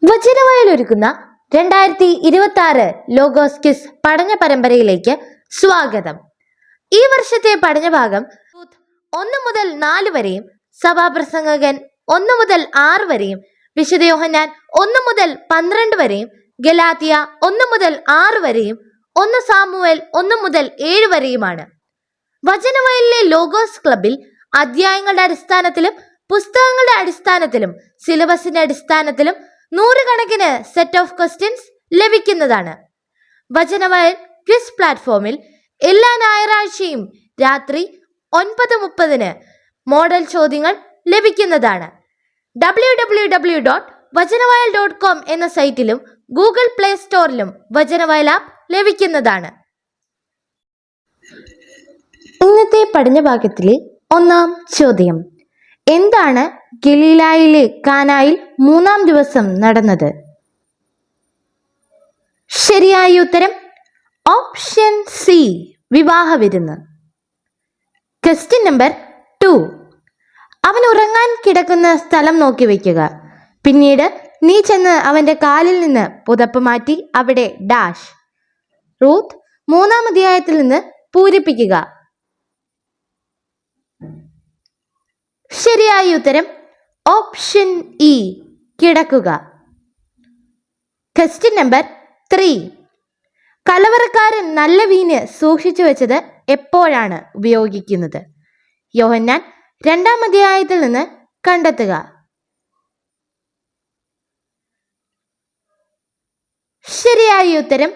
വചനവയൽ ഒരുക്കുന്ന 2026 logos quiz പഠന പരമ്പരയിലേക്ക് സ്വാഗതം. ഈ വർഷത്തെ പഠനഭാഗം 1 മുതൽ 4 വരെയും, സഭാപ്രസംഗകൻ 1 മുതൽ 6 വരെയും, വിശുദ്ധ യോഹന്നാൻ 1 മുതൽ 12 വരെയും, ഗലാത്യ 1 മുതൽ 6 വരെയും, 1 സാമുവേൽ 1 മുതൽ 7 വരെയുമാണ്. വചനവയലിലെ ലോഗോസ് ക്ലബിൽ അധ്യായങ്ങളുടെ അടിസ്ഥാനത്തിലും പുസ്തകങ്ങളുടെ അടിസ്ഥാനത്തിലും സിലബസിന്റെ അടിസ്ഥാനത്തിലും 100 കണക്കിന് സെറ്റ് ഓഫ് ക്വസ്റ്റ്യൻസ് ലഭിക്കുന്നതാണ്. വചനവയൽ ക്വിസ് പ്ലാറ്റ്ഫോമിൽ എല്ലാ ഞായറാഴ്ചയും രാത്രി 9:30 മോഡൽ ചോദ്യങ്ങൾ ലഭിക്കുന്നതാണ്. www.vajanavayal.com എന്ന സൈറ്റിലും ഗൂഗിൾ പ്ലേ സ്റ്റോറിലും വചനവയൽ ആപ്പ് ലഭിക്കുന്നതാണ്. ഇന്നത്തെ പഠനഭാഗത്തിലെ 1-ാം ചോദ്യം: എന്താണ് ഗലീലായിലെ കാനായിൽ 3-ാം ദിവസം നടന്നത്? ശരിയായ ഉത്തരം ഓപ്ഷൻ സി, വിവാഹ വിരുന്ന്. ക്വസ്റ്റ്യൻ നമ്പർ 2: അവൻ ഉറങ്ങാൻ കിടക്കുന്ന സ്ഥലം നോക്കി വയ്ക്കുക. പിന്നീട് നീ ചെന്ന് അവന്റെ കാലിൽ നിന്ന് പുതപ്പ് മാറ്റി അവിടെ ഡാഷ്. റൂത്ത് 3-ാം അധ്യായത്തിൽ നിന്ന് പൂരിപ്പിക്കുക. ശരിയായ ഉത്തരം ഓപ്ഷൻ ഇ, കിടക്കുക. ക്വസ്റ്റ്യൻ നമ്പർ 3: കലവറക്കാരൻ നല്ല വീഞ്ഞ് സൂക്ഷിച്ചു വെച്ചത് എപ്പോഴാണ് ഉപയോഗിക്കുന്നത്? യോഹന്നാൻ 2-ാം അധ്യായത്തിൽ നിന്ന് കണ്ടെത്തുക. ശരിയായ ഉത്തരം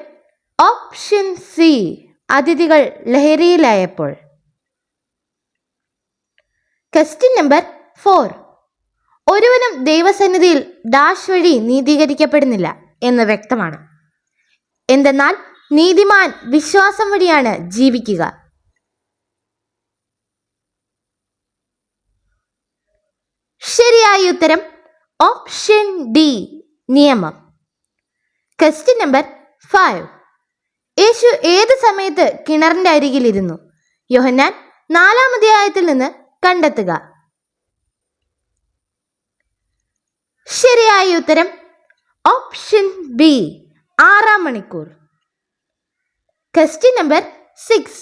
ഓപ്ഷൻ സി, അതിഥികൾ ലഹരിയിലായപ്പോൾ. ക്വസ്റ്റ്യൻ നമ്പർ 4: ഒരുവനും ദൈവസന്നിധിയിൽ ഡാഷ് വഴി നീതീകരിക്കപ്പെടുന്നില്ല എന്ന് വ്യക്തമാണ്. എന്തെന്നാൽ നീതിമാൻ വിശ്വാസം വഴിയാണ് ജീവിക്കുക. ശരിയായ ഉത്തരം ഓപ്ഷൻ ഡി, നിയമം. ക്വസ്റ്റ്യൻ നമ്പർ 5: യേശു ഏത് സമയത്ത് കിണറിന്റെ അരികിലിരുന്നു? യോഹന്നാൻ 4-ാം അധ്യായത്തിൽ നിന്ന് കണ്ടെത്തുക. ശരിയായ ഉത്തരം ഓപ്ഷൻ ബി, 6-ാം മണിക്കൂർ. ക്വസ്റ്റ്യൻ നമ്പർ 6: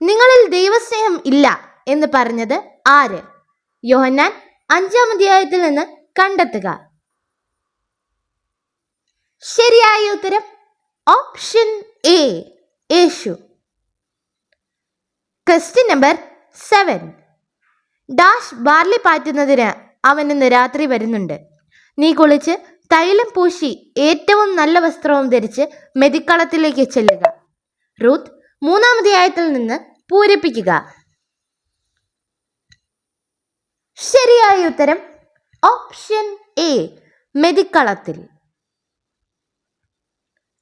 നിങ്ങളിൽ ദൈവസ്നേഹം ഇല്ല എന്ന് പറഞ്ഞത് ആര്? യോഹന്നാൻ 5-ാം അധ്യായത്തിൽ നിന്ന് കണ്ടെത്തുക. ശരിയായ ഉത്തരം option A, Yeshu. Question number 7: dash barley പാറ്റുന്നതിന് അവൻ ഇന്ന് രാത്രി വരുന്നുണ്ട്. നീ കുളിച്ച് തൈലം പൂശി ഏറ്റവും നല്ല വസ്ത്രവും ധരിച്ച് മെതിക്കളത്തിലേക്ക് ചെല്ലുക. റൂത്ത് 3-ാം അധ്യായത്തിൽ നിന്ന് പൂരിപ്പിക്കുക. ശരിയായ ഉത്തരം ഓപ്ഷൻ എ, മെതിക്കളത്തിൽ.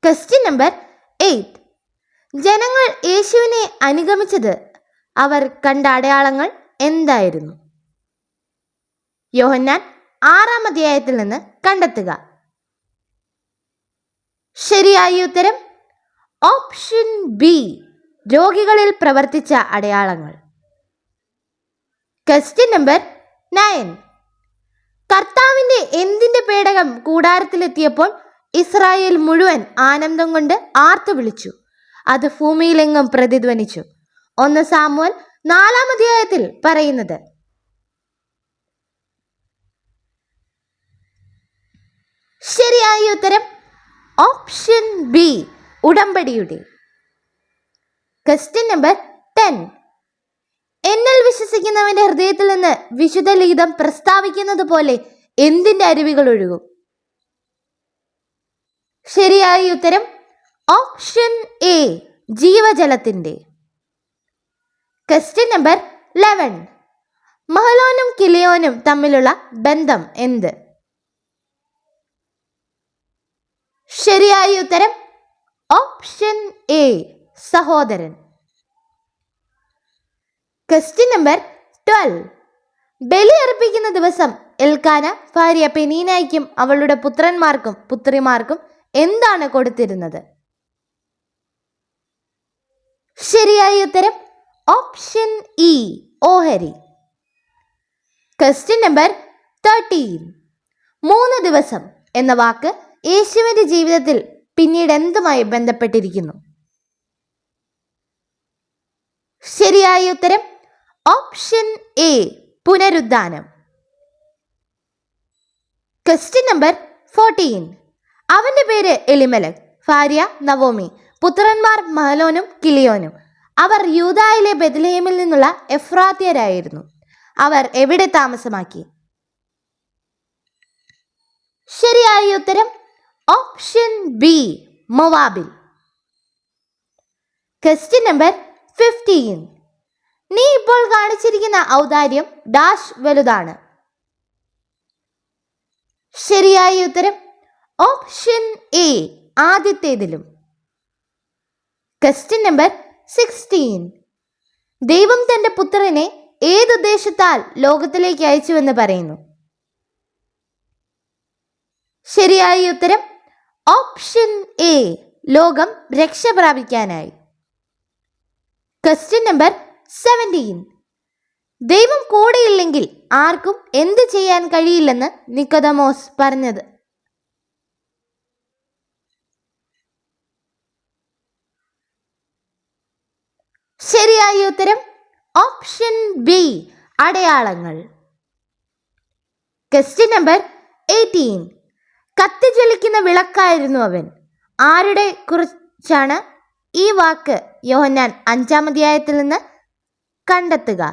ക്വസ്റ്റ്യൻ നമ്പർ 8: ജനങ്ങൾ യേശുവിനെ അനുഗമിച്ചത് അവർ കണ്ട അടയാളങ്ങൾ എന്തായിരുന്നു? യോഹന്നാൻ 6-ാം അധ്യായത്തിൽ നിന്ന് കണ്ടെത്തുക. ശരിയായ ഉത്തരം ഓപ്ഷൻ ബി, രോഗികളിൽ പ്രവർത്തിച്ച അടയാളങ്ങൾ. ക്വസ്റ്റ്യൻ നമ്പർ 9: കർത്താവിന്റെ എന്തിന്റെ പേടകം കൂടാരത്തിലെത്തിയപ്പോൾ ഇസ്രായേൽ മുഴുവൻ ആനന്ദം കൊണ്ട് ആർത്തു വിളിച്ചു? അത് ഭൂമിയിലെങ്ങും പ്രതിധ്വനിച്ചു. 1 സാമുവേൽ 4-ാം അധ്യായത്തിൽ പറയുന്നത്. ശരിയായ ഉത്തരം ഓപ്ഷൻ ബി, ഉടമ്പടിയുടെ. ക്വസ്റ്റ്യൻ നമ്പർ 10: എന്നിൽ വിശ്വസിക്കുന്നവന്റെ ഹൃദയത്തിൽ നിന്ന് വിശുദ്ധ ലിഖിതം പ്രസ്താവിക്കുന്നത് പോലെ എന്തിന്റെ അരുവികൾ ഒഴുകും? ശരിയായ ഉത്തരം ഓപ്ഷൻ എ, ജീവജലത്തിന്റെ. ക്വസ്റ്റ്യൻ നമ്പർ 11: മഹലോനും കിലിയോനും തമ്മിലുള്ള ബന്ധം എന്ത്? ശരിയായ ഉത്തരം ഓപ്ഷൻ എ, സഹോദരൻ. ക്വസ്റ്റ്യൻ നമ്പർ 12: ബലി അർപ്പിക്കുന്ന ദിവസം എൽക്കാന ഭാര്യ പെനീനായ്ക്കും അവളുടെ പുത്രന്മാർക്കും പുത്രിമാർക്കും എന്താണ് കൊടുത്തിരുന്നത്? ശരിയായ ഉത്തരം ഓപ്ഷൻ ഇ, ഓഹരി. Question number 13. 3 ദിവസം എന്ന വാക്ക് യേശുവിന്റെ ജീവിതത്തിൽ പിന്നീട് എന്തുമായി ബന്ധപ്പെട്ടിരിക്കുന്നു? ശരിയായ ഉത്തരം ഓപ്ഷൻ എ, പുനരുദ്ധാനം. Question number 14. അവന്റെ പേര് എലിമലക്, ഭാര്യ നവോമി, പുത്രന്മാർ മഹലോനും കിലിയോനും. അവർ യൂദായിലെ ബെത്ലഹേമിൽ നിന്നുള്ള എഫ്രാത്യരായിരുന്നു. അവർ എവിടെ താമസമാക്കി? ശരിയായ ഉത്തരം ഓപ്ഷൻ ബി, മൊവാബിൽ. Question number 15. നീ ഇപ്പോൾ കാണിച്ചിരിക്കുന്ന ഔദാര്യം ഡാഷ് വലുതാണ്. ശരിയായ ഉത്തരം ഓപ്ഷൻ എ, ആദ്യത്തേതിലും. Question number 16. ദൈവം തന്റെ പുത്രനെ ഏതുദ്ദേശത്താൽ ലോകത്തിലേക്ക് അയച്ചുവെന്ന് പറയുന്നു? ശരിയായ ഉത്തരം ഓപ്ഷൻ എ, ലോകം രക്ഷ പ്രാപിക്കാനായി. Question number 17. ദൈവം കൂടെയില്ലെങ്കിൽ ആർക്കും എന്ത് ചെയ്യാൻ കഴിയില്ലെന്ന് നിക്കോദമോസ് പറഞ്ഞത്? ശരിയായ ഉത്തരം ഓപ്ഷൻ ബി, അടയാളങ്ങൾ. Question number 18. കത്തിജ്വലിക്കുന്ന വിളക്കായിരുന്നു അവൻ. ആരുടെ കുറിച്ചാണ് ഈ വാക്ക് യോഹന്നാൻ 5-ാം അധ്യായത്തിൽ നിന്ന് കണ്ടെത്തുക?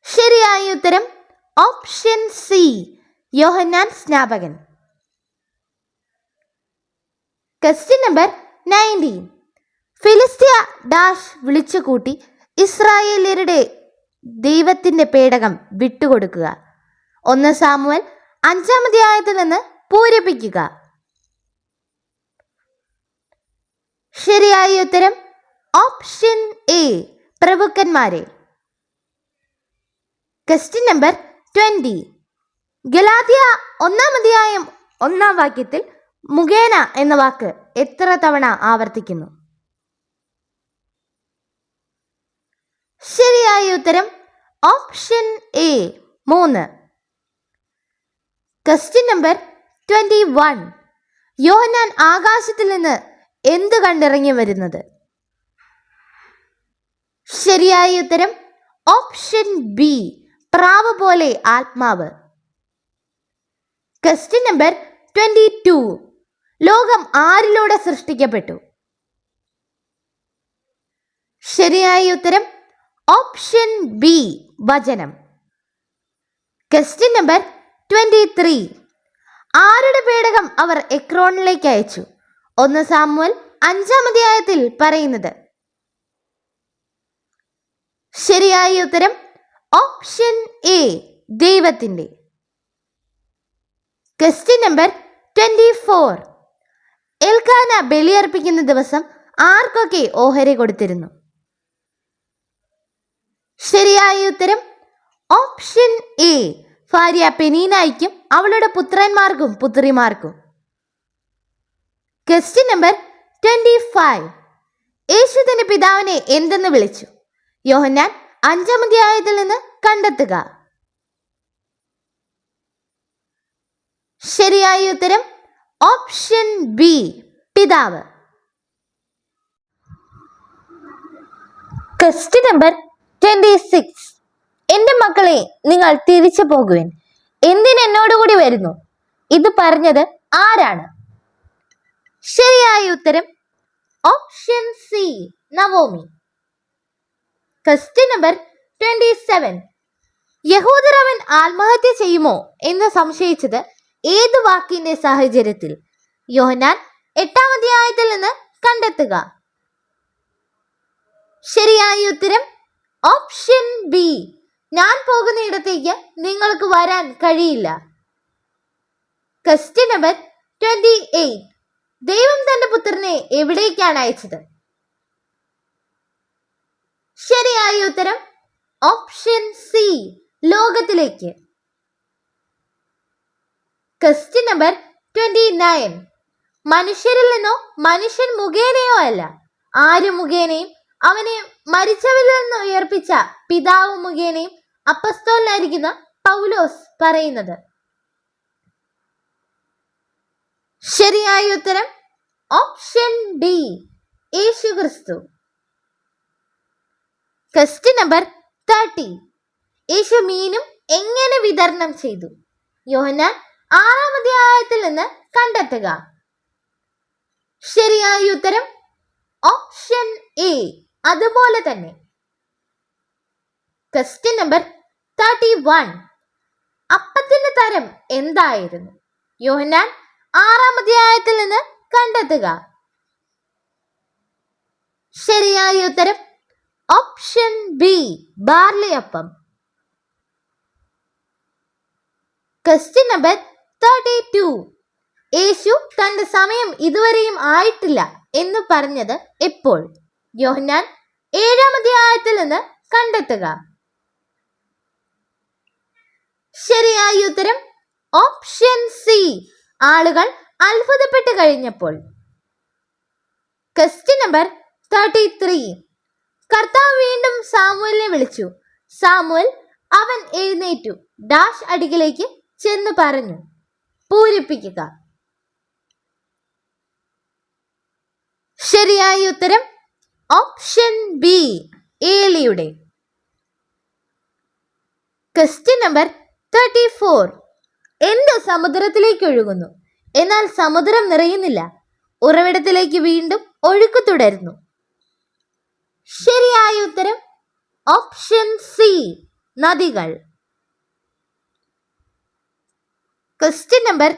ശരിയായ ഉത്തരം ഓപ്ഷൻ സി, യോഹന്നാൻ സ്നാപകൻ. Question number 19. ഫിലിസ്ത്യ ഡാഷ് വിളിച്ചുകൂട്ടി ഇസ്രായേല്യരുടെ ദൈവത്തിന്റെ പേടകം വിട്ടുകൊടുക്കുക? 1 സാമുവേൽ 5-ാം അധ്യായത്തിൽ നിന്ന് പൂരിപ്പിക്കുക. ശരിയായ ഉത്തരം ഓപ്ഷൻ എ, പ്രഭുക്കന്മാരെ. Question number 20. ഗലാത്യ 1-ാം അധ്യായം 1-ാം വാക്യത്തിൽ മുഖേന എന്ന വാക്ക് എത്ര തവണ ആവർത്തിക്കുന്നു? ശരിയായ ഉത്തരം ഓപ്ഷൻ എ, 3. Question number 21. യോഹന്നാൻ ആകാശത്തിൽ നിന്ന് എന്ത് കണ്ടിറങ്ങി വരുന്നത്? ശരിയായ ഉത്തരം ഓപ്ഷൻ ബി, പ്രാവ് പോലെ ആത്മാവ്. Question number 22. ലോകം ആരിലൂടെ സൃഷ്ടിക്കപ്പെട്ടു? ശരിയായ ഉത്തരം ഓപ്ഷൻ ബി, വചനം. Question number 23. ആരുടെ പേടകം അവർ എക്രോണിലേക്ക് അയച്ചു? 1 സാമുവേൽ 5-ാം അധ്യായത്തിൽ പറയുന്നത്? ശരിയായ ഉത്തരം ഓപ്ഷൻ എ, ദൈവത്തിന്റെ. Question number 24. എൽക്കാന ബലിയർപ്പിക്കുന്ന ദിവസം ആർക്കൊക്കെ ഓഹരി കൊടുത്തിരുന്നു? ശരിയായ ഉത്തരം ഓപ്ഷൻ എ, ഭാര്യ പെനീനായിക്കും അവളുടെ പുത്രന്മാർക്കും പുത്രിമാർക്കും. Question number 25. യേശു തന്റെ പിതാവിനെ എന്തെന്ന് വിളിച്ചു? യോഹന്നാൻ 5-ാം അധ്യായത്തിൽ നിന്ന് കണ്ടെത്തുക. ശരിയായ ഉത്തരം ഓപ്ഷൻ ബി, പിതാവ്. Question number 26. എന്റെ മക്കളെ, നിങ്ങൾ തിരിച്ചു പോകുവിൻ, എന്തിനെന്നോടുകൂടി വരുന്നു? ഇത് പറഞ്ഞത് ആരാണ്? ശരിയായ ഉത്തരം option C, Naomi. Question number 27. യഹൂദർ അവൻ ആത്മഹത്യ ചെയ്യുമോ എന്ന് സംശയിച്ചത് ഏത് വാക്കിന്റെ സാഹചര്യത്തിൽ? യോഹന്നാൻ 8-ാം അധ്യായത്തിൽ നിന്ന് കണ്ടെത്തുക. ശരിയായ ഉത്തരം ഓപ്ഷൻ ബി, ഞാൻ പോകുന്നിടത്തേക്ക് നിങ്ങൾക്ക് വരാൻ കഴിയില്ല. Question number 28. ദൈവം തന്റെ പുത്രനെ എവിടേക്കാണ് അയച്ചത്? ശരിയായ ഉത്തരം ഓപ്ഷൻ സി, ലോകത്തിലേക്ക്. Question number 29. മനുഷ്യരിൽ നിന്നോ മനുഷ്യൻ മുഖേനയോ അല്ല, ആര് മുഖേനയും അവനെ മരിച്ചവരിൽ നിന്ന് ഉയർപ്പിച്ച പിതാവ് മുഖേനയും അപ്പസ്തോലനായിരിക്കുന്ന പൗലോസ് പറയുന്നത്? ശരിയായ ഉത്തരം ഓപ്ഷൻ ഡി, യേശു ക്രിസ്തു. Question number 30. യേശു മീനും എങ്ങനെ വിതരണം ചെയ്തു? യോഹന്നാൻ 6-ാം അധ്യായത്തിൽ നിന്ന് കണ്ടെത്തുക. ശരിയായ ഉത്തരം ഓപ്ഷൻ എ, അതുപോലെ തന്നെ. Question number 31. അപ്പത്തിന്റെ തരം എന്തായിരുന്നു? യോഹന്നാൻ 6-ാം അധ്യായത്തിൽ നിന്ന് കണ്ടെത്തുക. ശരിയായ ഉത്തരം ഓപ്ഷൻ ബി, ബാർലി അപ്പം. Question number 32. യേശു തന്റെ സമയം ഇതുവരെയും ആയിട്ടില്ല എന്ന് പറഞ്ഞത് എപ്പോൾ? യോഹന്നാൻ 7-ാം അധ്യായത്തിൽ നിന്ന് കണ്ടെത്തുക. ശരിയായ ഉത്തരം ഓപ്ഷൻ സി, ആളുകൾ അത്ഭുതപ്പെട്ട് കഴിഞ്ഞപ്പോൾ. Question number 33. കർത്താവ് വീണ്ടും സാമുവലിനെ വിളിച്ചു. സാമുവൽ അവൻ എഴുന്നേറ്റു ഡാഷ് അടികിലേക്ക് ചെന്ന് പറഞ്ഞു. പൂരിപ്പിക്കുക. ശരിയായ ഉത്തരം ഓപ്ഷൻ ബി, ഏലിയുടെ. Question number 34. എന്ത് സമുദ്രത്തിലേക്ക് ഒഴുകുന്നു, എന്നാൽ സമുദ്രം നിറയുന്നില്ല? ഉറവിടത്തിലേക്ക് വീണ്ടും ഒഴുക്ക് തുടരുന്നു. ശരിയായ ഉത്തരം ഓപ്ഷൻ സി, നദികൾ. Question number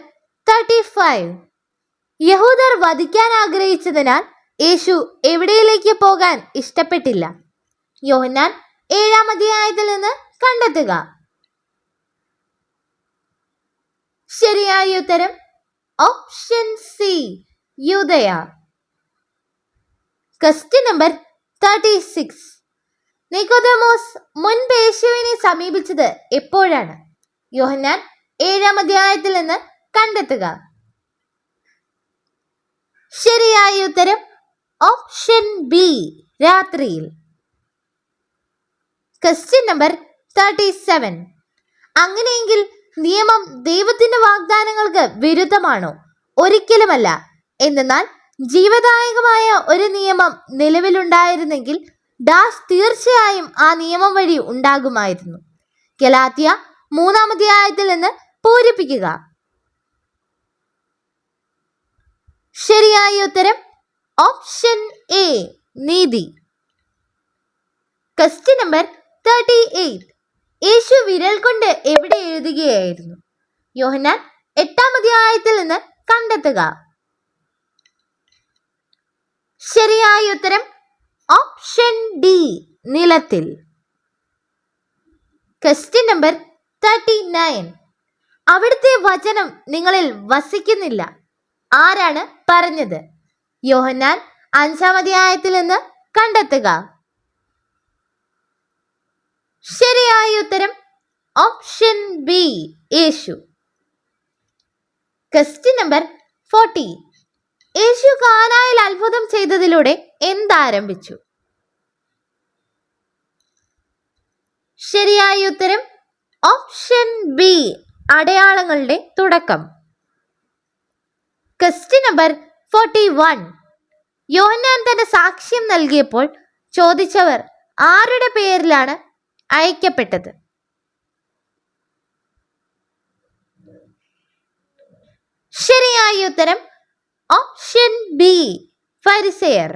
35. യഹൂദർ വധിക്കാൻ ആഗ്രഹിച്ചതിനാൽ യേശു എവിടെയിലേക്ക് പോകാൻ ഇഷ്ടപ്പെട്ടില്ല? യോഹന്നാൻ 7-ാം അധ്യായത്തിൽ നിന്ന് കണ്ടെത്തുക. ശരിയായ ഉത്തരം ഓപ്ഷൻ സി, യൂദയ. Question number 36. നിക്കോദെമോസ് മുൻപ് യേശുവിനെ സമീപിച്ചത് എപ്പോഴാണ്? യോഹന്നാൻ 7-ാം അധ്യായത്തിൽ നിന്ന് കണ്ടെത്തുക. ശരിയായ ഉത്തരം ഓപ്ഷൻ ബി, രാത്രിയിൽ. Question number 37. അങ്ങനെയെങ്കിൽ നിയമം ദൈവത്തിന്റെ വാഗ്ദാനങ്ങൾക്ക് വിരുദ്ധമാണോ? ഒരിക്കലുമല്ല. എന്നാൽ ജീവദായകമായ ഒരു നിയമം നിലവിലുണ്ടായിരുന്നെങ്കിൽ ഡാഷ് തീർച്ചയായും ആ നിയമം വഴി ഉണ്ടാകുമായിരുന്നു. ഗലാത്യ 3-ാം അധ്യായത്തിൽ നിന്ന് പൂരിപ്പിക്കുക. ശരിയായ ഉത്തരം ഓപ്ഷൻ എ, നീതി. Question number 38. യേശു വിരൽ കൊണ്ട് എവിടെ എഴുതുകയായിരുന്നു? യോഹന്നാൻ 8-ാം അധ്യായത്തിൽ നിന്ന് കണ്ടെത്തുക. ശരിയായ ഉത്തരം ഓപ്ഷൻ ഡി, നിലത്തിൽ. Question number 39. അവിടുത്തെ വചനം നിങ്ങളിൽ വസിക്കുന്നില്ല, ആരാണ് പറഞ്ഞത്? യോഹന്നാൻ 5-ാം അധ്യായത്തിൽ നിന്ന് കണ്ടെത്തുക. ശരിയായ ഉത്തരം ഓപ്ഷൻ ബി, യേശു. Question number 40. യേശു കാനായിൽ അത്ഭുതം ചെയ്തതിലൂടെ എന്താരംഭിച്ചു? ശരിയായ ഉത്തരം ഓപ്ഷൻ ബി, അടയാളങ്ങളുടെ തുടക്കം. Question number 41. യോഹന്നാൻ തന്റെ സാക്ഷ്യം നൽകിയപ്പോൾ ചോദിച്ചവർ ആരുടെ പേരിലാണ് അയക്കപ്പെട്ടത്? ശരിയായ ഉത്തരം ഓപ്ഷൻ ബി, ഫരിസേയർ.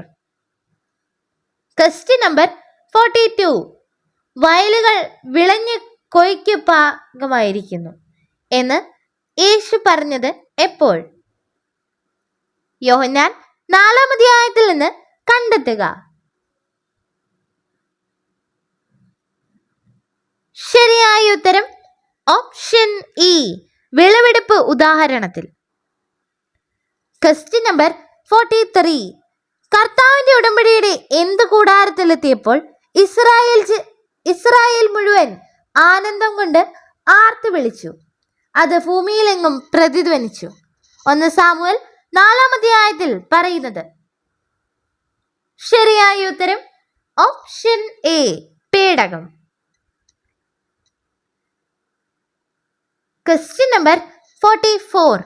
Question number 42. വയലുകൾ വിളഞ്ഞ് കൊയ്ക്ക് പാകമായിരിക്കുന്നു എന്ന് യേശു പറഞ്ഞത് എപ്പോൾ? യോഹന്നാൻ 4-ാം അധ്യായത്തിൽ നിന്ന് കണ്ടെത്തുക. ശരിയായ ഉത്തരം ഓപ്ഷൻ ഇ, വിളവെടുപ്പ് ഉദാഹരണത്തിൽ. Question number 43. കർത്താവിന്റെ ഉടമ്പടിയുടെ എന്ത് കൂടാരത്തിലെത്തിയപ്പോൾ ഇസ്രായേൽ മുഴുവൻ ആനന്ദം കൊണ്ട് ആർത്തു വിളിച്ചു? അത് ഭൂമിയിലെങ്ങും പ്രതിധ്വനിച്ചു. 1 സാമുവേൽ 4-ാം അധ്യായത്തിൽ പറയുന്നത്. ശരിയായ ഉത്തരം ഓപ്ഷൻ എ പേടകം. Question number 44.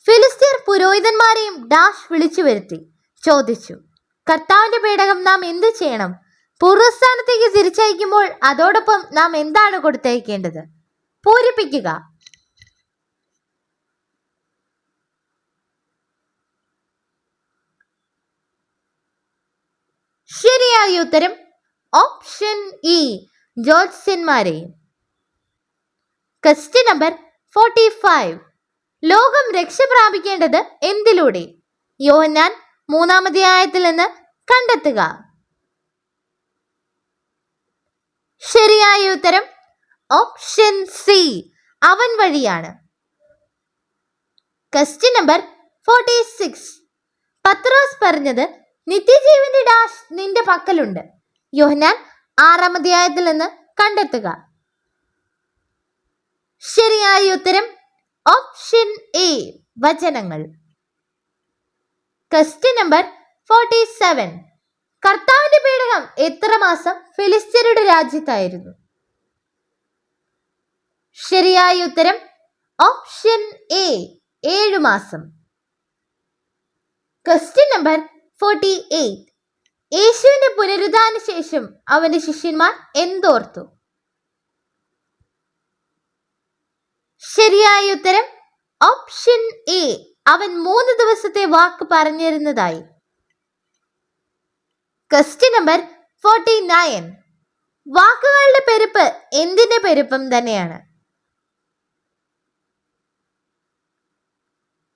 ഫിലിസ്തീർ പുരോഹിതന്മാരെയും ഡാഷ് വിളിച്ചു വരുത്തി ചോദിച്ചു, കർത്താവിന്റെ പേടകം നാം എന്തു ചെയ്യണം? പൂർവ്വസ്ഥാനത്തേക്ക് തിരിച്ചയക്കുമ്പോൾ അതോടൊപ്പം നാം എന്താണ് കൊടുത്തയക്കേണ്ടത്? പൂരിപ്പിക്കുക. ശരിയായ ഉത്തരം ഓപ്ഷൻ ഇ ജ്യോത്സ്യന്മാരെയും. Question number 45. ലോകം രക്ഷ പ്രാപിക്കേണ്ടത് എന്തിലൂടെ? യോഹന്നാൻ 3-ാം അധ്യായത്തിൽ നിന്ന് കണ്ടെത്തുക. ശരിയായ ഉത്തരം ഓപ്ഷൻ സി അവൻ വഴിയാണ്. Question number 46. പത്രോസ് പറഞ്ഞത്, നിത്യജീവന്റെ ഡാഷ് നിന്റെ പക്കലുണ്ട്. യോഹന്നാൻ 6-ാം അധ്യായത്തിൽ നിന്ന് കണ്ടെത്തുക. ശരിയായ ഉത്തരം ഓപ്ഷൻ എ വചനങ്ങൾ. Question number 47. കർത്താവിന്റെ പേടകം എത്ര മാസം ഫിലിസ്ത്യരുടെ രാജ്യത്തായിരുന്നു? ശരിയായ ഉത്തരം ഓപ്ഷൻ എ 7 മാസം. Question number 48. യേശുവിന്റെ പുനരുദ്ധാന ശേഷം അവന്റെ ശിഷ്യന്മാർ എന്തോർത്തു? ശരിയായ ഉത്തരം ഓപ്ഷൻ എ അവൻ 3 ദിവസത്തെ വാക്ക് പറഞ്ഞിരുന്നതായി. Question number 49. വാക്കുകളുടെ പെരുപ്പ് എന്തിന്റെ പെരുപ്പം തന്നെയാണ്?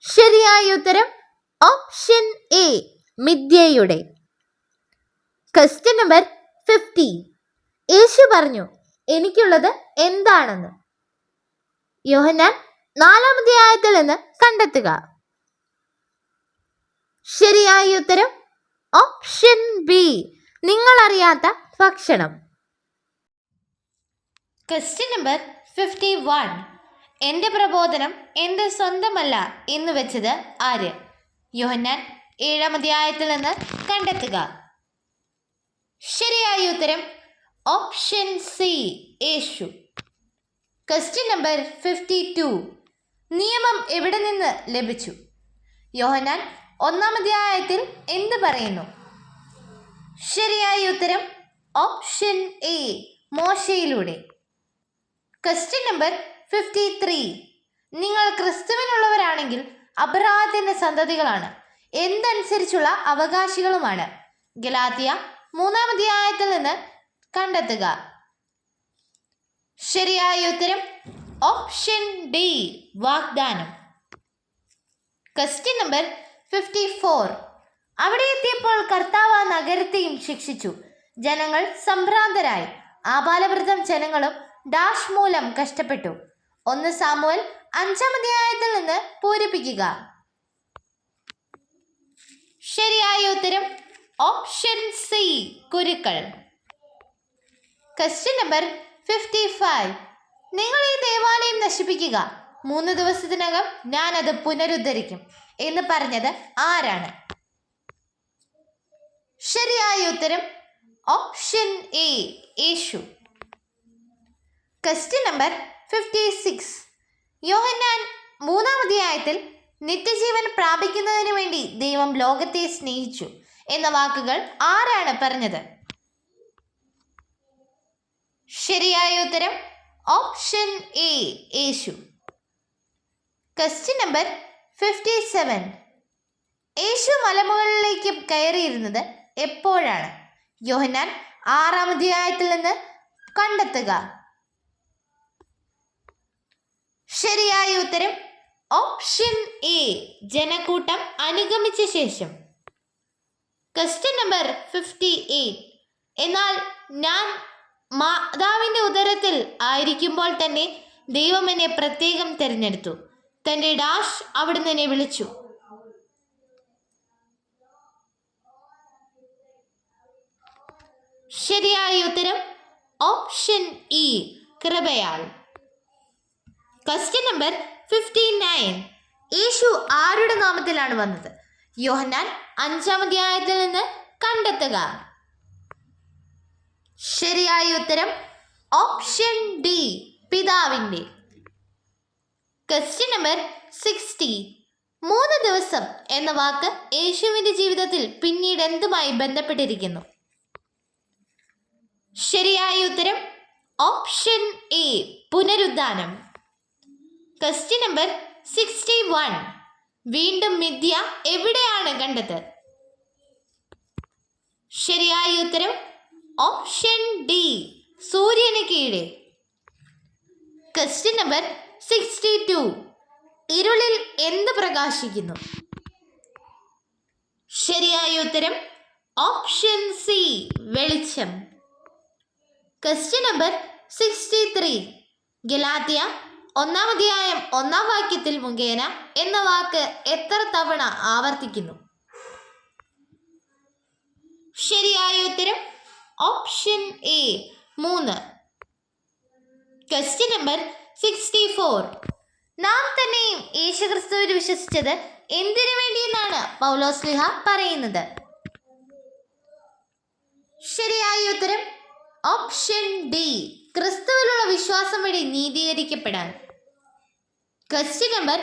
ശരിയായ ഉത്തരം ഓപ്ഷൻ എ മിഥ്യയുടെ. Question number 50. യേശു പറഞ്ഞു, എനിക്കുള്ളത് എന്താണെന്ന്? യോഹന്നാൻ 4-ാം അധ്യായത്തിൽ നിന്ന് കണ്ടെത്തുക. ശരിയായ ഉത്തരം ഓപ്ഷൻ ബി നിങ്ങൾ അറിയാത്ത ഭക്ഷണം. Question number 51. എന്റെ പ്രബോധനം എന്റെ സ്വന്തമല്ല എന്ന് വെച്ചത് ആര്? യോഹന്നാൻ 7-ാം അധ്യായത്തിൽ നിന്ന് കണ്ടെത്തുക. ശരിയായ ഉത്തരം ഓപ്ഷൻ സി യേശു. Question number 52. നിയമം എവിടെ നിന്ന് ലഭിച്ചു? യോഹന്നാൻ 1-ാം അധ്യായത്തിൽ എന്ത് പറയുന്നു? ശരിയായ ഉത്തരം ഓപ്ഷൻ എ മോശയിലൂടെ. Question number 53. നിങ്ങൾ ക്രിസ്തുവിനുള്ളവരാണെങ്കിൽ അബ്രഹാത്തിന്റെ സന്തതികളാണ്, എന്തനുസരിച്ചുള്ള അവകാശികളുമാണ്? ഗലാത്യ 3-ാം അധ്യായത്തിൽ നിന്ന് കണ്ടെത്തുക. ശരിയായ ഉത്തരം ഓപ്ഷൻ ഡി വാഗ്ദാനം. Question number 54. അവിടെ എത്തിയപ്പോൾ കർത്താവ് ആ നഗരത്തെയും ശിക്ഷിച്ചു. ജനങ്ങൾ സംഭ്രാന്തരായി. ആബാലവൃദ്ധം ജനങ്ങളും ഡാഷ് മൂലം കഷ്ടപ്പെട്ടു. 1 സാമുവേൽ 5-ാം അധ്യായത്തിൽ നിന്ന് പൂരിപ്പിക്കുക. ശരിയായ ഉത്തരം ഓപ്ഷൻ സി കുരുക്കൾ. Question number 55. നിങ്ങൾ ഈ ദേവാലയം നശിപ്പിക്കുക, 3 ദിവസത്തിനകം ഞാൻ അത് പുനരുദ്ധരിക്കും എന്ന് പറഞ്ഞത് ആരാണ്? ശരിയായ ഉത്തരം option A Yeshu. Question number 56. Yohannan 3-ാം അധ്യായത്തിൽ നിത്യജീവൻ പ്രാപിക്കുന്നതിന് വേണ്ടി ദൈവം ലോകത്തെ സ്നേഹിച്ചു എന്ന വാക്കുകൾ ആരാണ് പറഞ്ഞത്? ശരിയായ ഉത്തരം option A Yeshu. Question number 57. Yeshu മലമുകളിലേക്ക് കയറിയിരുന്നത് എപ്പോഴാണ്? യോഹന്നാൻ 6-ാം അധ്യായത്തിൽ നിന്ന് കണ്ടെത്തുക. ശരിയായ ഉത്തരം ഓപ്ഷൻ എ ജനക്കൂട്ടം അനുഗമിച്ച ശേഷം. Question number 58. എന്നാൽ ഞാൻ മാതാവിൻ്റെ ഉദരത്തിൽ ആയിരിക്കുമ്പോൾ തന്നെ ദൈവം എന്നെ പ്രത്യേകം തിരഞ്ഞെടുത്തു, തൻ്റെ ഡാഷ് അവിടുന്ന് എന്നെ വിളിച്ചു. ശരിയായ ഉത്തരം ഓപ്ഷൻ ഇ കൃപയാൽ. Question number 59. യേശു ആരുടെ നാമത്തിലാണ് വന്നത്? യോഹന്നാൻ 5-ാം അധ്യായത്തിൽ നിന്ന് കണ്ടെത്തുക. ശരിയായ ഉത്തരം ഓപ്ഷൻ ഡി, പിതാവിൻ്റെ. Question number 60. 3 ദിവസം എന്ന വാക്ക് യേശുവിൻ്റെ ജീവിതത്തിൽ പിന്നീട് എന്തുമായി ബന്ധപ്പെട്ടിരിക്കുന്നു? ശരിയായ ഉത്തരം ഓപ്ഷൻ എ, പുനരുദ്ധാനം. Question number 61. വീണ്ടും മിഥ്യ എവിടെയാണ് കണ്ടത്? ശരിയായ ഉത്തരം ഓപ്ഷൻ ഡി, സൂര്യന് കീഴെ. Question number 62. ഇരുളിൽ എന്ത് പ്രകാശിക്കുന്നു? ശരിയായ ഉത്തരം ഓപ്ഷൻ സി, വെളിച്ചം. Question number 63. ഗലാത്യ 1-ാം അധ്യായം 1-ാം വാക്യത്തിൽ മുഖേന എന്ന വാക്ക് എത്ര തവണ ആവർത്തിക്കുന്നു? ശരിയായ ഉത്തരം ഓപ്ഷൻ എ, 3. Question number 64. നാം തന്നെയും യേശുക്രിസ്തുവിൽ വിശ്വസിച്ചത് എന്തിനു വേണ്ടിയെന്നാണ് പൗലോസ്ലീഹ പറയുന്നത്? ശരിയായ ഉത്തരം ഓപ്ഷൻ ഡി, ക്രിസ്തുവിലുള്ള വിശ്വാസം വഴി നീതീകരിക്കപ്പെടാൻ. Question number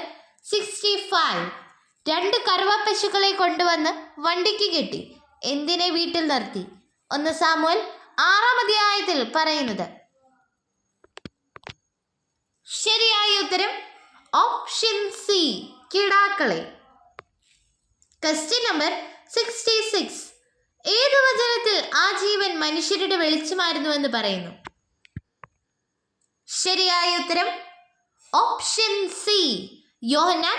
65. 2 കറുവ പശുക്കളെ കൊണ്ടുവന്ന് വണ്ടിക്ക് കെട്ടി എന്തിനെ വീട്ടിൽ നിർത്തി? 1 സാമുവേൽ 6-ാം അധ്യായത്തിൽ പറയുന്നത്. ശരിയായ ഉത്തരം ഓപ്ഷൻ സി, കിടാക്കളെ. Question number 66. ഏത് വചനത്തിൽ ആ ജീവൻ മനുഷ്യരുടെ വെളിച്ചമായിരുന്നുവെന്ന് പറയുന്നു? ശരിയായ ഉത്തരം ഓപ്ഷൻ സി, യോഹന്നാൻ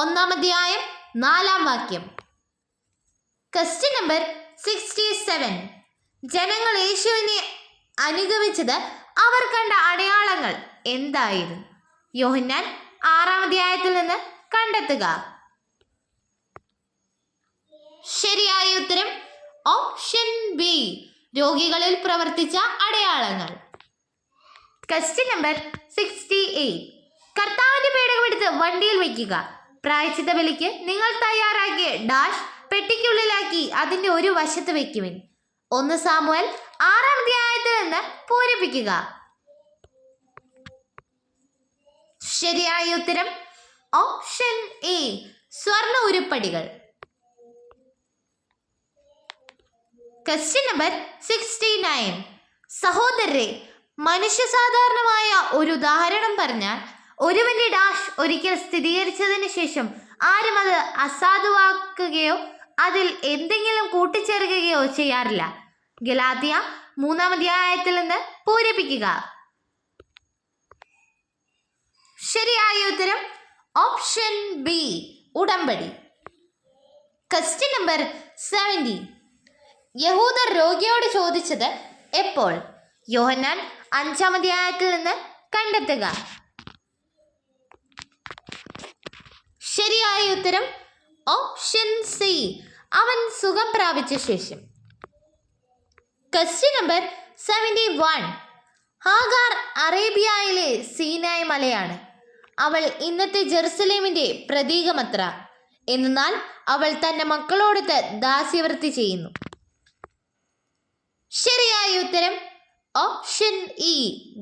1-ാം അധ്യായം 4-ാം വാക്യം. Question number 67. ജനങ്ങൾ യേശുവിനെ അനുഗമിച്ചത് അവർ കണ്ട അടയാളങ്ങൾ എന്തായിരുന്നു? യോഹന്നാൻ 6-ാം അധ്യായത്തിൽ നിന്ന് കണ്ടെത്തുക. ശരിയായ ഉത്തരം ഓപ്ഷൻ ബി, രോഗികളിൽ പ്രവർത്തിച്ച അടയാളങ്ങൾ. Question number 68. കർത്താവിന്റെ പേടകമെടുത്ത് വണ്ടിയിൽ വയ്ക്കുക. പ്രായശ്ചിത്ത ബലിക്ക് നിങ്ങൾ തയ്യാറാക്കിയ ഡാഷ് പെട്ടിക്കുള്ളിലാക്കി അതിന്റെ ഒരു വശത്ത് വയ്ക്കുവിൻ. 1 സാമുവേൽ 6-ാം അധ്യായത്തിൽ നിന്ന് പൂരിപ്പിക്കുക. ശരിയായ ഉത്തരം ഓപ്ഷൻ എ, സ്വർണ്ണ ഉരുപ്പടികൾ. Question number 69. സഹോദരരെ, മനുഷ്യ സാധാരണമായ ഒരു ഉദാഹരണം പറഞ്ഞാൽ ഒരുവന്റെ ഡാഷ് ഒരിക്കൽ സ്ഥിരീകരിച്ചതിന് ശേഷം ആരും അത് അസാധുവാക്കുകയോ അതിൽ എന്തെങ്കിലും കൂട്ടിച്ചേർക്കുകയോ ചെയ്യാറില്ല. ഗലാത്യ 3-ാം അധ്യായത്തിൽ നിന്ന് പൂരിപ്പിക്കുക. ശരിയായ ഉത്തരം ഓപ്ഷൻ ബി, ഉടമ്പടി. Question number 70. യഹൂദർ രോഗിയോട് ചോദിച്ചത് എപ്പോൾ? യോഹന്നാൻ 5-ാം അധ്യായത്തിൽ നിന്ന് കണ്ടെത്തുക. ശരിയായ ഉത്തരം ഓപ്ഷൻ സി, അവൻ സുഖം പ്രാപിച്ച ശേഷം. Question number 71. ഹാഗാർ അറേബ്യയിലെ സീനായ് മലയാണ്. അവൾ ഇന്നത്തെ ജെറുസലേമിന്റെ പ്രതീകമത്ര. എന്നാൽ അവൾ തന്റെ മക്കളോടൊത്ത് ദാസ്യവൃത്തി ചെയ്യുന്നു. ശരിയായ ഉത്തരം ഓപ്ഷൻ ഇ,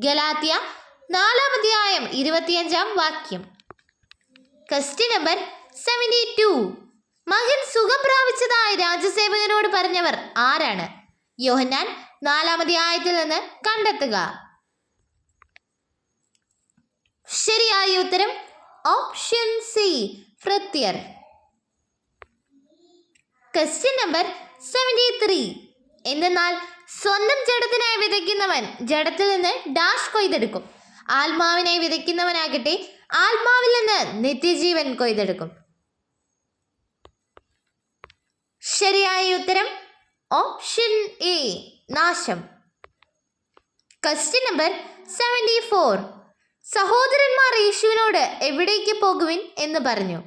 ഗലാത്യ 4-ാം അധ്യായം 25-ാം വാക്യം. Question number 72. മകൻ സുഖം പ്രാപിച്ചതായി രാജസേവകനോട് പറഞ്ഞവർ ആരാണ്? യോഹന്നാൻ 4-ാം അധ്യായത്തിൽ നിന്ന് കണ്ടെത്തുക. ശരിയായ ഉത്തരം ഓപ്ഷൻ സി, ഭൃത്യർ. Question number 73. എന്തെന്നാൽ സ്വന്തം ജഡത്തിനായി വിതയ്ക്കുന്നവൻ ജഡത്തിൽ നിന്ന് ഡാഷ് കൊയ്തെടുക്കും. ആത്മാവിനായി വിതയ്ക്കുന്നവനാകട്ടെ ആത്മാവിൽ നിന്ന് നിത്യജീവൻ കൊയ്തെടുക്കും. ശരിയായ ഉത്തരം ഓപ്ഷൻ എ, നാശം. Question number 74. സഹോദരന്മാർ യേശുവിനോട് എവിടേക്ക് പോകുവിൻ എന്ന് പറഞ്ഞു?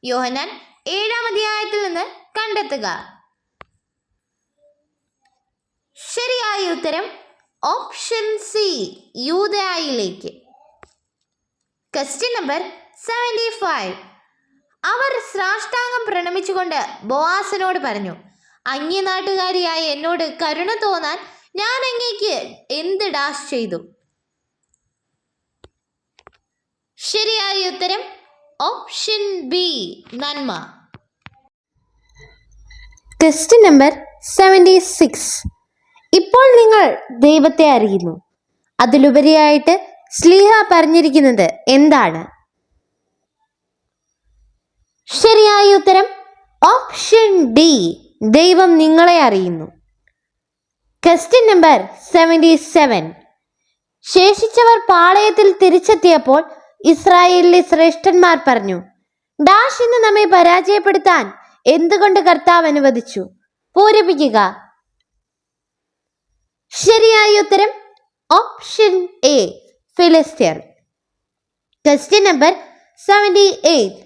യോഹന്നാൻ 7-ാം അധ്യായത്തിൽ നിന്ന് കണ്ടെത്തുക. ശരിയായ ഉത്തരം ഓപ്ഷൻ സി, യൂദയായിലേക്ക്. Question number 75. അവർ സാഷ്ടാംഗം പ്രണമിച്ചുകൊണ്ട് ബോആസിനോട് പറഞ്ഞു. അന്യനാട്ടുകാരിയായ എന്നോട് കരുണ തോന്നാൻ ഞാൻ അങ്ങേക്ക് എന്ത് ഡാഷ് ചെയ്തു? ശരിയായ ഉത്തരം ഓപ്ഷൻ ബി, നന്മ. Question number 76. ഇപ്പോൾ നിങ്ങൾ ദൈവത്തെ അറിയുന്നു. അതിലുപരിയായിട്ട് ശ്ലീഹ പറഞ്ഞിരിക്കുന്നത് എന്താണ്? ശരിയായ ഉത്തരം ഓപ്ഷൻ ഡി, ദൈവം നിങ്ങളെ അറിയുന്നു. Question number 77. ശേഷിച്ചവർ പാളയത്തിൽ തിരിച്ചെത്തിയപ്പോൾ ഇസ്രായേലിലെ ശ്രേഷ്ഠന്മാർ പറഞ്ഞു, ഡാഷ് ഇന്ന് നമ്മെ പരാജയപ്പെടുത്താൻ എന്തുകൊണ്ട് കർത്താവ് അനുവദിച്ചു? പൂരിപ്പിക്കുക. ശരിയായ ഉത്തരം ഓപ്ഷൻ എ, ഫിലിസ്ത്യർ. Question number 78.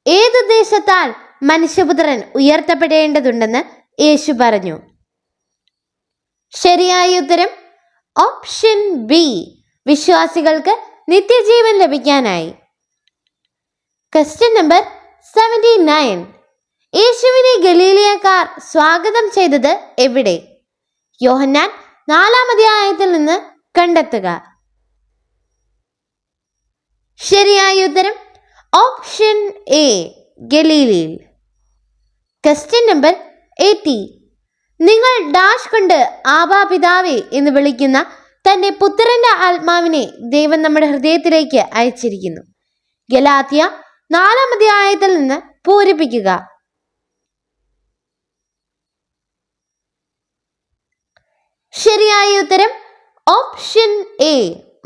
ഏതുദ്ദേശത്താൽ മനുഷ്യപുത്രൻ ഉയർത്തപ്പെടേണ്ടതുണ്ടെന്ന് യേശു പറഞ്ഞു? ശരിയായ ഉത്തരം ഓപ്ഷൻ ബി, വിശ്വാസികൾക്ക് നിത്യജീവൻ ലഭിക്കാനായി. Question number 79. യേശുവിനെ ഗലീലിയക്കാർ സ്വാഗതം ചെയ്തത് എവിടെ? യോഹന്നാൻ 4-ാം അധ്യായത്തിൽ നിന്ന് കണ്ടെത്തുക. ശരിയായ ഉത്തരം ഓപ്ഷൻ എ, ഗലീലയിൽ. Question number 80. നിങ്ങൾ ഡാഷ് കൊണ്ട് ആബാ പിതാവേ എന്ന് വിളിക്കുന്ന തന്റെ പുത്രന്റെ ആത്മാവിനെ ദൈവം നമ്മുടെ ഹൃദയത്തിലേക്ക് അയച്ചിരിക്കുന്നു. ഗലാത്യ 4-ാം അധ്യായത്തിൽ നിന്ന് പൂരിപ്പിക്കുക. ശരിയായ ഉത്തരം ഓപ്ഷൻ എ,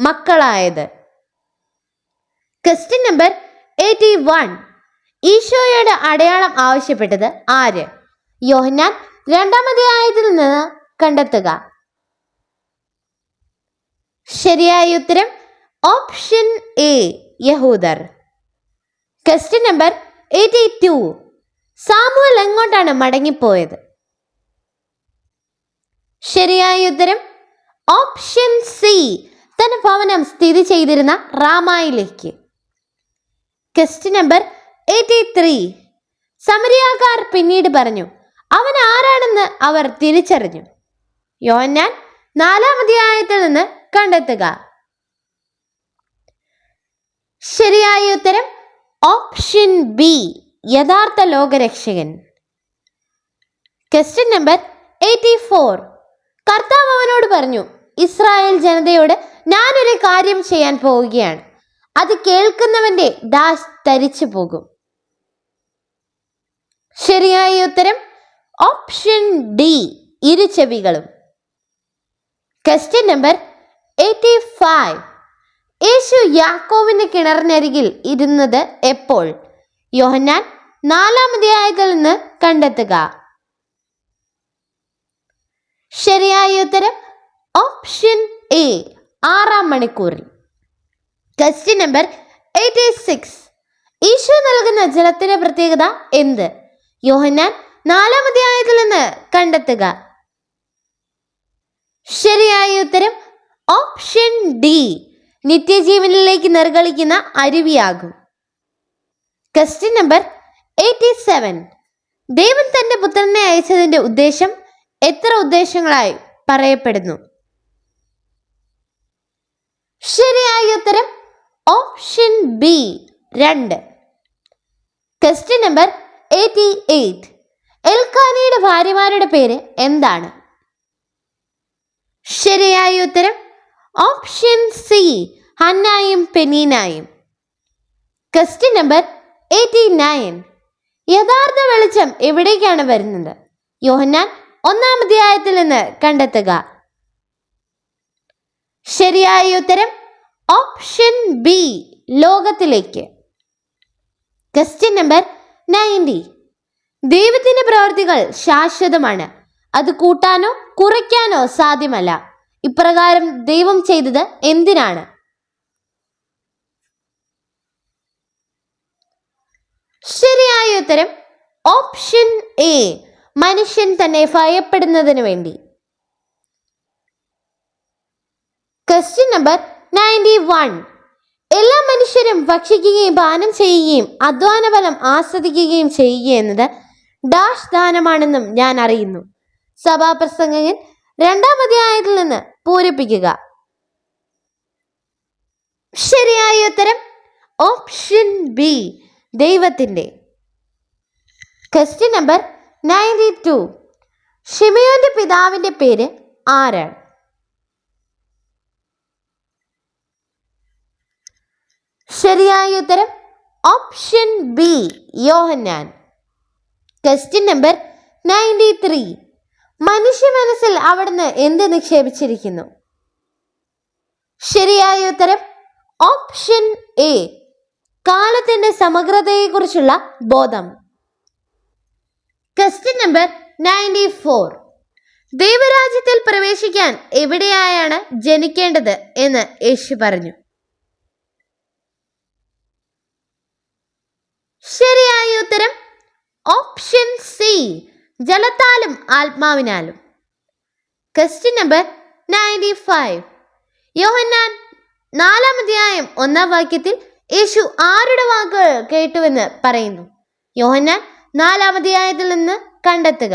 മക്കളായത്. Question number 81. ഈശോയുടെ അടയാളം ആവശ്യപ്പെട്ടത് ആര്? യോഹന്നാൻ 2-ാം അധ്യായത്തിൽ നിന്ന് കണ്ടെത്തുക. ശരിയായ ഉത്തരം ഓപ്ഷൻ എ, യഹൂദർ. Question number 82. സാമുവൽ എങ്ങോട്ടാണ് മടങ്ങിപ്പോയത്? ശരിയായ ഉത്തരം ഓപ്ഷൻ സി, തന്റെ ഭവനം സ്ഥിതി ചെയ്തിരുന്ന റാമായിലേക്ക്. Question number 83. സമരിയാക്കാർ പിന്നീട് പറഞ്ഞു, അവൻ ആരാണെന്ന് അവർ തിരിച്ചറിഞ്ഞു. യോഹന്നാൻ 4-ാം അധ്യായത്തിൽ നിന്ന് കണ്ടെത്തുക. ശരിയായ ഉത്തരം ഓപ്ഷൻ ബി, യഥാർത്ഥ ലോകരക്ഷകൻ. Question number 84. കർത്താവ് അവനോട് പറഞ്ഞു, ഇസ്രായേൽ ജനതയോട് ഞാനൊരു കാര്യം ചെയ്യാൻ പോവുകയാണ്. അത് കേൾക്കുന്നവന്റെ ഡാഷ് തരിച്ചു പോകും. ശരിയായ ഉത്തരം ഓപ്ഷൻ ഡി, ഇരുചെവികളും. Question number 85. യേശു യാക്കോബിന്റെ കിണറിനരികിൽ ഇരുന്നത് എപ്പോൾ? യോഹന്നാൻ 4-ാം അധ്യായത്തിൽ നിന്ന് കണ്ടെത്തുക. ശരിയായ ഉത്തരം ഓപ്ഷൻ എ, 6-ാം മണിക്കൂറിൽ. Question number 86. ഈശോ നൽകുന്ന ജലത്തിന്റെ പ്രത്യേകത എന്ത്? യോഹന്നാൻ 4-ാം അധ്യായത്തിൽ നിന്ന് കണ്ടെത്തുക. ശരിയായ ഉത്തരം ഓപ്ഷൻ ഡി, നിത്യജീവനിലേക്ക് നിർഗളിക്കുന്ന അരുവിയാകും. Question number 87. ദൈവം തന്റെ പുത്രനെ അയച്ചതിന്റെ ഉദ്ദേശം എത്ര ഉദ്ദേശങ്ങളായി പറയപ്പെടുന്നു? ശരിയായ ഉത്തരം ഓപ്ഷൻ ബി, 2. Question number 88. എൽക്കാനയുടെ ഭാര്യമാരുടെ പേര് എന്താണ്? ശരിയായ ഉത്തരം ഓപ്ഷൻ സി, ഹന്നായും പെനീനായും. Question number 89. യഥാർത്ഥ വെളിച്ചം എവിടേക്കാണ് വരുന്നത്? യോഹന്നാൻ 1-ാം അധ്യായത്തിൽ നിന്ന് കണ്ടെത്തുക. ശരിയായ ഉത്തരം ഓപ്ഷൻ ബി, ലോകത്തിലേക്ക്. Question number 90. ദൈവത്തിന്റെ പ്രവൃത്തികൾ ശാശ്വതമാണ്. അത് കൂട്ടാനോ കുറയ്ക്കാനോ സാധ്യമല്ല. ഇപ്രകാരം ദൈവം ചെയ്തത് എന്തിനാണ്? ശരിയായ ഉത്തരം ഓപ്ഷൻ എ, മനുഷ്യൻ തന്നെ ഭയപ്പെടുന്നതിന് വേണ്ടി. Question number 91. എല്ലാ മനുഷ്യരും ഭക്ഷിക്കുകയും പാനം ചെയ്യുകയും അധ്വാന ഫലം ആസ്വദിക്കുകയും ചെയ്യുക എന്നത് ഡാഷ് ദാനമാണെന്നും ഞാൻ അറിയുന്നു. സഭാപ്രസംഗകൻ 2-ാം അധ്യായത്തിൽ നിന്ന് പൂരിപ്പിക്കുക. ശരിയായ ഉത്തരം ഓപ്ഷൻ ബി, ദൈവത്തിൻ്റെ. Question number 92. ഷിമയോന്റെ പിതാവിന്റെ പേര് ആരാണ്? ശരിയായ ഉത്തരം ഓപ്ഷൻ ബി, യോഹന്നാൻ. Question number 93. മനുഷ്യ മനസ്സിൽ അവിടുന്ന് എന്ത് നിക്ഷേപിച്ചിരിക്കുന്നു? ശരിയായ ഉത്തരം ഓപ്ഷൻ എ, കാലത്തിന്റെ സമഗ്രതയെക്കുറിച്ചുള്ള ബോധം. Question number 94. ദൈവരാജ്യത്തിൽ പ്രവേശിക്കാൻ എവിടെയായാണ് ജനിക്കേണ്ടത് എന്ന് യേശു പറഞ്ഞു? ശരിയായ ഉത്തരം ഓപ്ഷൻ സി, ജലത്താലും ആത്മാവിനാലും. Question number 95. യോഹന്നാൻ 4-ാം അധ്യായം 1-ാം വാക്യത്തിൽ യേശു ആരുടെ വാക്കുകൾ കേട്ടുവെന്ന് പറയുന്നു? യോഹന്നാൻ 4-ാം അധ്യായത്തിൽ നിന്ന് കണ്ടെത്തുക.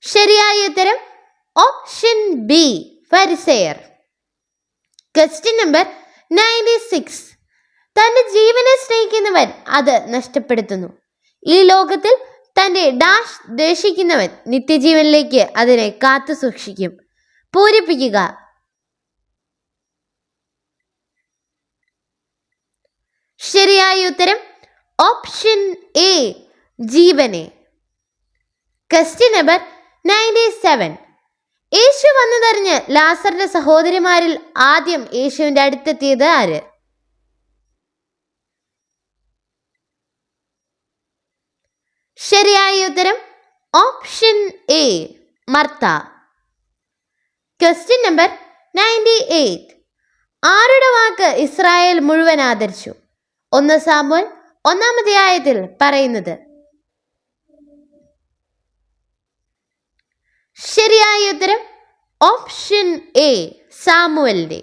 ശരിയായ ഉത്തരം ഓപ്ഷൻ ബി, ഫരിസേയർ. Question number 96. തന്റെ ജീവനെ സ്നേഹിക്കുന്നവൻ അത് നഷ്ടപ്പെടുത്തുന്നു. ഈ ലോകത്തിൽ തന്റെ ഡാഷ് ദ്വേഷിക്കുന്നവൻ നിത്യജീവനിലേക്ക് അതിനെ കാത്തു സൂക്ഷിക്കും. പൂരിപ്പിക്കുക. ശരിയായ ഉത്തരം ഓപ്ഷൻ എ, ജീവനെ. Question number 97. യേശു വന്നതറിഞ്ഞ് ലാസറിന്റെ സഹോദരിമാരിൽ ആദ്യം യേശുവിന്റെ അടുത്തെത്തിയത് ആര്? ശരിയായ ഉത്തരം option A, Martha. Question number 98. ആരുടെ വാക്ക് ഇസ്രായേൽ മുഴുവൻ ആദരിച്ചു? 1 സാമുവേൽ 1-ാം അധ്യായത്തിൽ പറയുന്നത്? ശരിയായ ഉത്തരം ഓപ്ഷൻ എ, സാമുവലിന്റെ.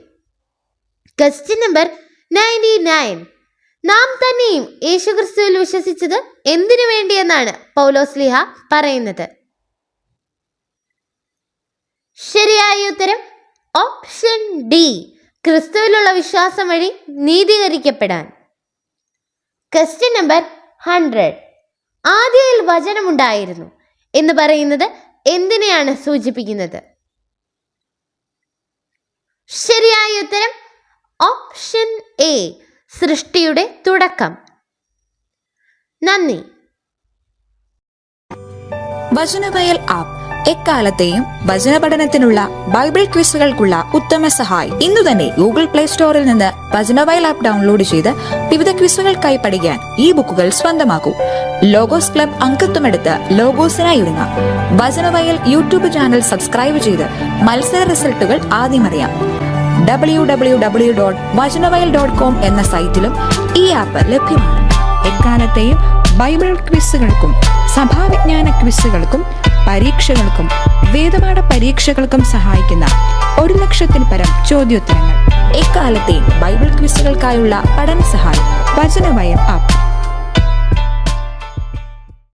Question number 99. നാം തന്നെയും യേശുക്രിസ്തുവിൽ വിശ്വസിച്ചത് എന്തിനു വേണ്ടിയെന്നാണ് പൗലോസ്ലീഹ പറയുന്നത്? ശരിയായ ഉത്തരം ഓപ്ഷൻ ഡി, ക്രിസ്തുവിലുള്ള വിശ്വാസം വഴി നീതീകരിക്കപ്പെടാൻ. Question number 100. ആദിയിൽ വചനമുണ്ടായിരുന്നു എന്ന് പറയുന്നത് എന്തിനെയാണ് സൂചിപ്പിക്കുന്നത്? ശരിയായ ഉത്തരം ഓപ്ഷൻ എ, സൃഷ്ടിയുടെ തുടക്കം. നന്ദി. വചനവയൽ ആപ്പ് എക്കാലത്തെയും വചന പഠനത്തിനുള്ള ബൈബിൾ ക്വിസുകൾക്കുള്ള ഉത്തമ സഹായി. ഇന്നു തന്നെ ഗൂഗിൾ പ്ലേ സ്റ്റോറിൽ നിന്ന് വചനവയൽ ആപ്പ് ഡൗൺലോഡ് ചെയ്ത് വിവിധ ക്വിസുകൾക്കായി പഠിക്കാൻ ഈ ബുക്കുകൾ സ്വന്തമാക്കൂ. ലോഗോസ് ക്ലബ് അംഗത്വമെടുത്ത് ലോഗോസിനായി ഒരുങ്ങാം. വചനവയൽ യൂട്യൂബ് ചാനൽ സബ്സ്ക്രൈബ് ചെയ്ത് മത്സര റിസൾട്ടുകൾ ആദ്യം അറിയാം. www.vajanavayal.com എന്ന സൈറ്റിലും ഈ ആപ്പ് ലഭ്യമാണ്. എക്കാലത്തെയും ബൈബിൾ ക്വിസുകൾക്കും സഭാവിജ്ഞാന ക്വിസുകൾക്കും പരീക്ഷകൾക്കും വേദപാഠ പരീക്ഷകൾക്കും സഹായിക്കുന്ന 1,00,000-ൽ പരം ചോദ്യോത്തരങ്ങൾ. എക്കാലത്തെയും ബൈബിൾ ക്വിസുകൾക്കായുള്ള പഠന സഹായം വചനവയൽ ആപ്പ്.